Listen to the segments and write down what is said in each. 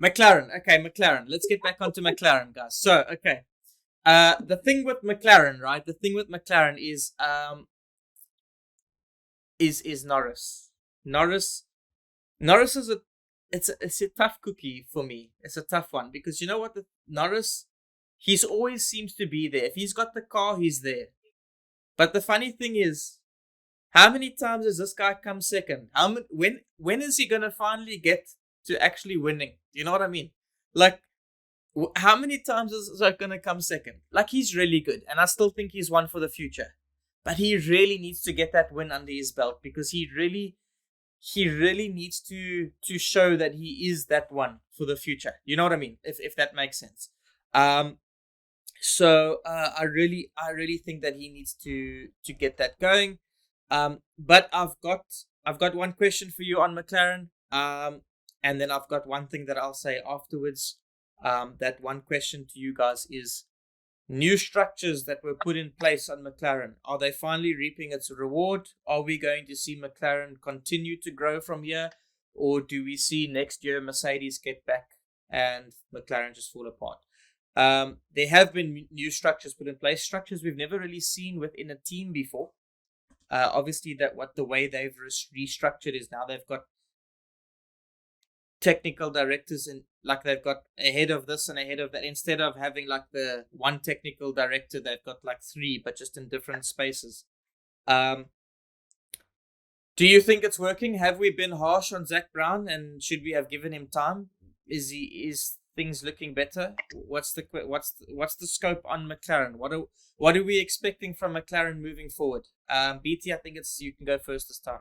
McLaren. Okay, McLaren. Let's get back onto McLaren, guys. So, okay. The thing with McLaren, right? The thing with McLaren is Norris. Norris is it's a tough cookie for me. It's a tough one because you know what, Norris, he's always seems to be there. If he's got the car, he's there. But the funny thing is, how many times has this guy come second? When is he gonna finally get to actually winning? Do you know what I mean? Like, how many times is he gonna come second? Like, he's really good, and I still think he's one for the future. But he really needs to get that win under his belt because he really needs to show that he is that one for the future. You know what I mean? If that makes sense. So I really think that he needs to get that going. But I've got one question for you on McLaren. And then I've got one thing that I'll say afterwards. That one question to you guys is, new structures that were put in place on McLaren, are they finally reaping its reward? Are we going to see McLaren continue to grow from here? Or do we see next year Mercedes get back and McLaren just fall apart? There have been new structures put in place, structures we've never really seen within a team before. Obviously, the way they've restructured is now they've got technical directors, and like they've got ahead of this and ahead of that. Instead of having like the one technical director, they've got like three, but just in different spaces. Do you think it's working? Have we been harsh on Zach Brown, and should we have given him time? Is things looking better? What's the scope on McLaren? What are we expecting from McLaren moving forward? BT, I think you can go first this time.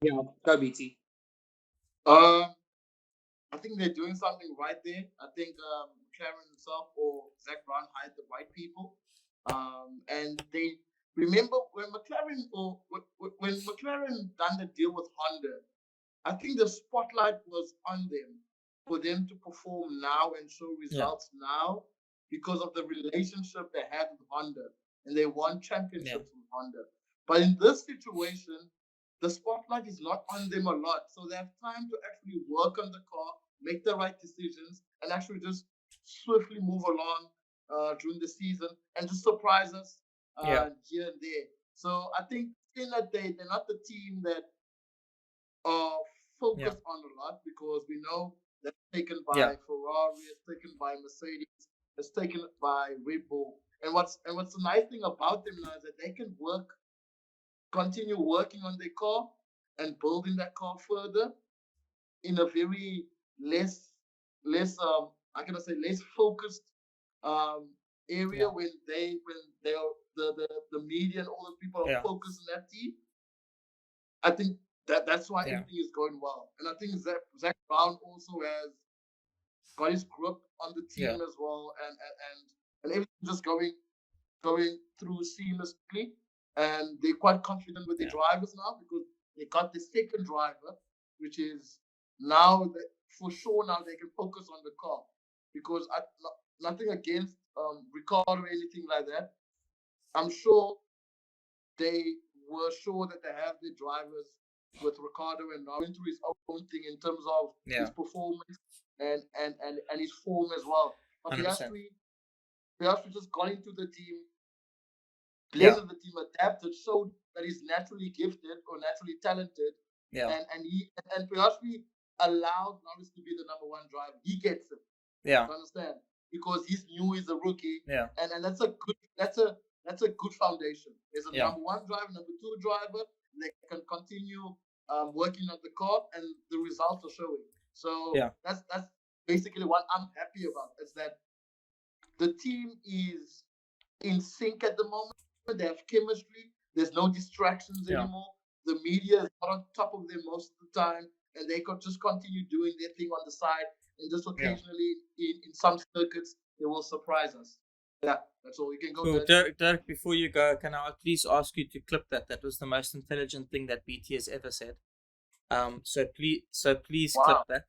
Yeah, go BT. I think they're doing something right there. I think McLaren himself or Zach Brown hired the right people. And they remember when McLaren done the deal with Honda, I think the spotlight was on them for them to perform now and show results now because of the relationship they had with Honda, and they won championships with Honda. But in this situation, the spotlight is not on them a lot, so they have time to actually work on the car, make the right decisions, and actually just swiftly move along during the season and just surprise us here and there. So I think in that day, they're not the team that are focused on a lot, because we know that's taken by Ferrari, it's taken by Mercedes, it's taken by Red Bull. And what's the nice thing about them now is that they can continue working on their car and building that car further in a very less focused area when they are the media and all the people are focused on that team. I think that's why everything is going well. And I think Zach Brown also has got his grip on the team as well, and everything just going through seamlessly. And they're quite confident with the drivers now, because they got the second driver, which is now for sure now they can focus on the car. Because nothing against Ricardo or anything like that. I'm sure they were sure that they have the drivers with Ricardo and now into his own thing in terms of his performance and his form as well. But Piastri just got into the team, blended the team, adapted, showed that he's naturally gifted or naturally talented. And Piastri allowed Norris to be the number one driver. He gets it. You understand? Because he's new, he's a rookie. And that's a good foundation. There's a number one driver, number two driver, and they can continue working on the car, and the results are showing. So that's basically what I'm happy about, is that the team is in sync at the moment. They have chemistry. There's no distractions anymore. The media is not on top of them most of the time, and they could just continue doing their thing on the side, and just occasionally in some circuits they will surprise us. Yeah, that's all. You can go. Cool. Dirk, before you go, can I please ask you to clip that? That was the most intelligent thing that BT has ever said. So please clip that.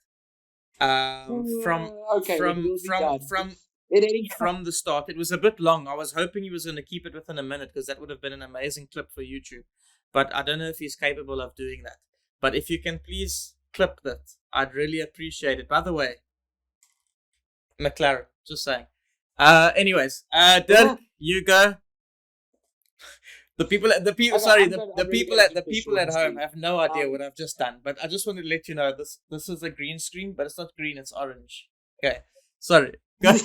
From the start, it was a bit long. I was hoping he was going to keep it within a minute, because that would have been an amazing clip for YouTube. But I don't know if he's capable of doing that. But if you can please clip that, I'd really appreciate it. By the way, McLaren, just saying. Anyways, Dirk, you go. The people at home have no idea what I've just done, but I just want to let you know this is a green screen, but it's not green, it's orange. Okay, sorry. Go.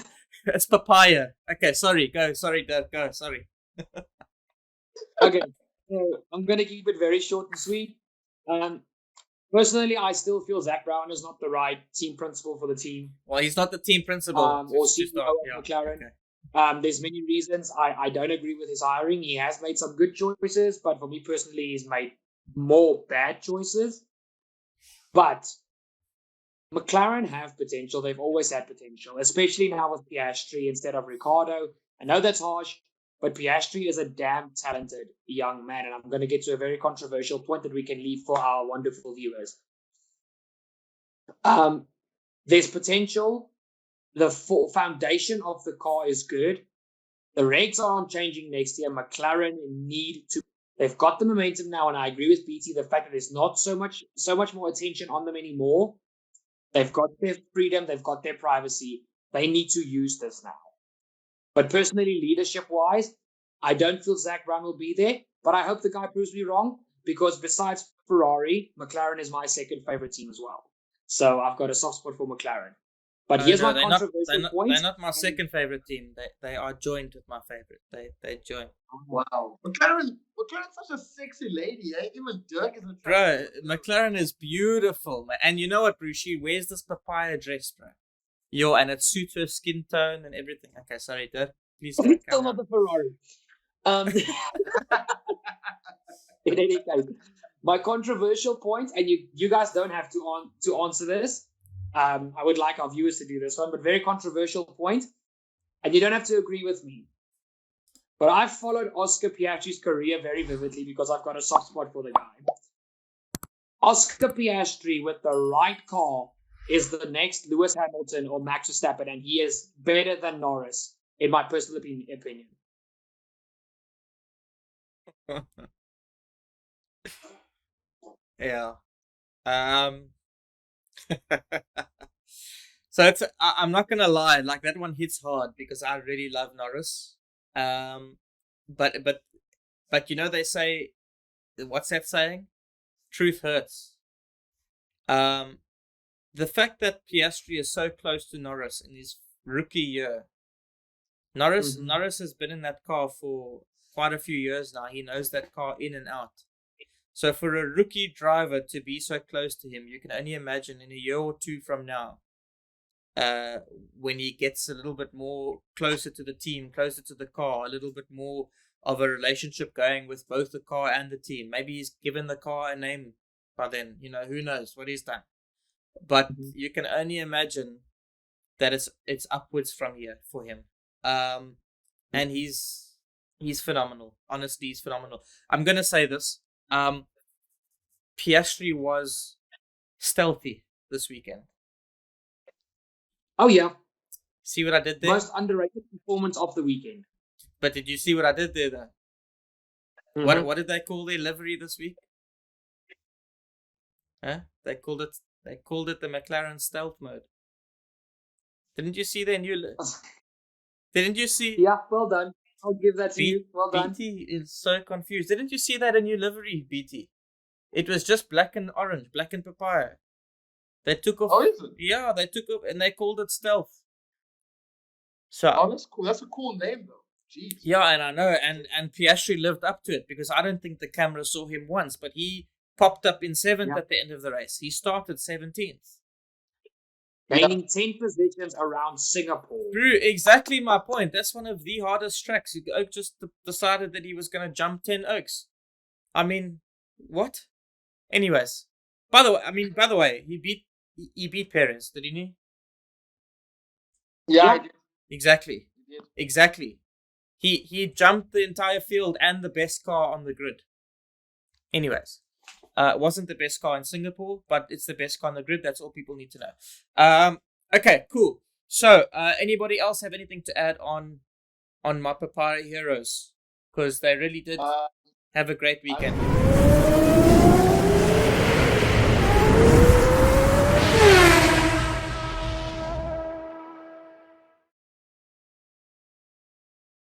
It's papaya. Okay, sorry. Go. Sorry, Dirk. Go. Sorry. Okay, so I'm gonna keep it very short and sweet. Personally, I still feel Zach Brown is not the right team principal for the team. Well, he's not the team principal. Or CEO of McLaren. Okay. There's many reasons. I don't agree with his hiring. He has made some good choices, but for me personally, he's made more bad choices. But McLaren have potential. They've always had potential, especially now with Piastri instead of Ricciardo. I know that's harsh, but Piastri is a damn talented young man, and I'm going to get to a very controversial point that we can leave for our wonderful viewers. There's potential. The foundation of the car is good. The regs aren't changing next year. McLaren need to. They've got the momentum now, and I agree with BT. The fact that there's not so much more attention on them anymore. They've got their freedom. They've got their privacy. They need to use this now. But personally, leadership-wise, I don't feel Zach Brown will be there. But I hope the guy proves me wrong, because besides Ferrari, McLaren is my second favorite team as well. So I've got a soft spot for McLaren. But here's my controversial point. They're not my second favorite team. They are joined with my favorite. They join. Wow. McLaren's such a sexy lady, eh? Even Dirk is attractive. Bro, McLaren is beautiful, man. And you know what, bro? She wears this papaya dress, bro. And it suits her skin tone and everything. Okay, sorry, Dirk. Please don't It's still not the Ferrari. In any case, my controversial point, and you guys don't have to answer this. I would like our viewers to do this one, but very controversial point, and you don't have to agree with me. But I've followed Oscar Piastri's career very vividly because I've got a soft spot for the guy. Oscar Piastri, with the right car, is the next Lewis Hamilton or Max Verstappen, and he is better than Norris, in my personal opinion. Yeah. So I'm not gonna lie, like that one hits hard because I really love Norris. But you know, they say, what's that saying? Truth hurts. The fact that Piastri is so close to Norris in his rookie year. Norris has been in that car for quite a few years now. He knows that car in and out. So for a rookie driver to be so close to him, you can only imagine in a year or two from now, when he gets a little bit more closer to the team, closer to the car, a little bit more of a relationship going with both the car and the team. Maybe he's given the car a name by then. You know, who knows what he's done. But you can only imagine that it's upwards from here for him. And he's phenomenal. Honestly, he's phenomenal. I'm gonna say this. Piastri was stealthy this weekend. Oh yeah. See what I did there? Most underrated performance of the weekend. But did you see what I did there though? Mm-hmm. What did they call their livery this week? Huh? They called it the Mclaren stealth mode. Didn't you see their new Didn't you see? Yeah, well done. I'll give that to you. Well done. BT is so confused. Didn't you see that in new livery, BT? It was just black and orange, black and papaya. They took off. Oh, is it? Yeah, they took off and they called it stealth. So that's cool. That's a cool name though. Jeez. Yeah, and I know, and Piastri lived up to it because I don't think the camera saw him once, but he popped up in 7th at the end of the race. He started 17th. Gaining 10 positions around Singapore. True, exactly my point. That's one of the hardest tracks. Oak just decided that he was going to jump 10 oaks. I mean, what? Anyways, by the way, he beat Perez, didn't he? Yeah. Exactly. He did. Exactly. He jumped the entire field and the best car on the grid. Anyways. It wasn't the best car in Singapore, but it's the best car on the grid. That's all people need to know. Okay, cool. So, anybody else have anything to add on my Papaya Heroes? Because they really did have a great weekend.